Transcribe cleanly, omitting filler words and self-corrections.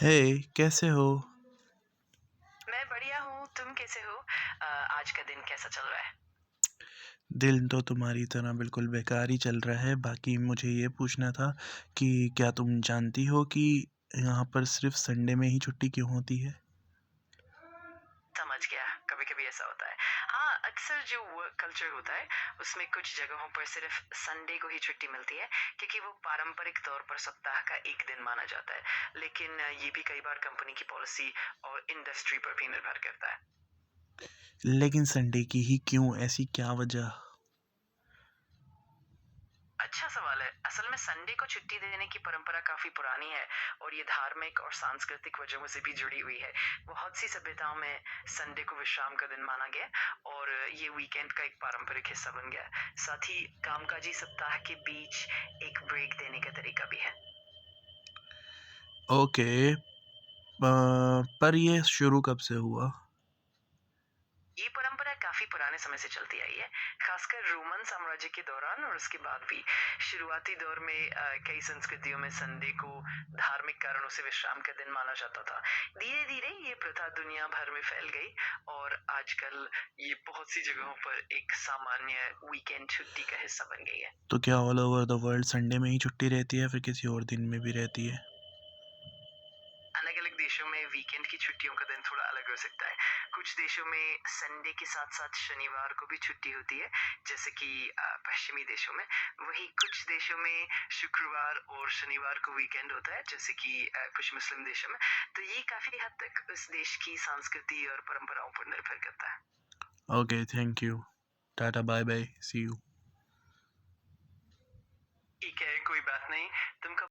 हे, कैसे हो? मैं बढ़िया हूँ, तुम कैसे हो? आज का दिन कैसा चल रहा है? दिन तो तुम्हारी तरह बिल्कुल बेकार ही चल रहा है। बाकी मुझे ये पूछना था कि क्या तुम जानती हो कि यहाँ पर सिर्फ़ संडे में ही छुट्टी क्यों होती है? समझ गया, कभी-कभी ऐसा होता है। हाँ, अक्सर जो वर्क कल्चर होता है, उसमें कुछ जगहों पर सिर्फ संडे को ही छुट्टी मिलती है, क्योंकि वो पारंपरिक तौर पर सप्ताह का एक दिन माना जाता है। लेकिन ये भी कई बार कंपनी की पॉलिसी और इंडस्ट्री पर भी निर्भर करता है। लेकिन संडे की ही क्यों? ऐसी क्या वजह? अच्छा सवाल है। असल में संडे को छुट्टी देने की परंपरा काफी पुरानी है और ये धार्मिक और सांस्कृतिक वजहों से भी जुड़ी हुई है। बहुत सी सभ्यताओं में संडे को विश्राम का दिन माना गया और ये वीकेंड का एक पारंपरिक हिस्सा बन गया। साथ ही कामकाजी सप्ताह के बीच एक ब्रेक देने का तरीका भी है। ओके, पर ये शुरू कब से हुआ? ये परंपरा काफी पुराने समय से चलती आई है, खासकर रोमन साम्राज्य के दौरान और उसके बाद भी। शुरुआती दौर में कई संस्कृतियों में संडे को धार्मिक कारणों से विश्राम का दिन माना जाता था। धीरे धीरे ये प्रथा दुनिया भर में फैल गई और आजकल ये बहुत सी जगहों पर एक सामान्य वीकेंड छुट्टी का हिस्सा बन गई है। तो क्या all over the world Sunday में ही छुट्टी रहती है, फिर किसी और दिन में भी रहती है? अलग अलग देशों में वीकेंड की छुट्टियों का दिन थोड़ा अलग हो सकता है। कुछ देशों में संडे के साथ साथ शनिवार को भी छुट्टी होती है, जैसे कि पश्चिमी देशों में। वहीं कुछ देशों में शुक्रवार और शनिवार को वीकेंड होता है, जैसे कि कुछ मुस्लिम देशों में। तो ये काफी हद तक उस देश की संस्कृति और परंपराओं पर निर्भर करता है। Okay, thank you. Tata, bye bye, see you. ठीक है, कोई बात नहीं। तुम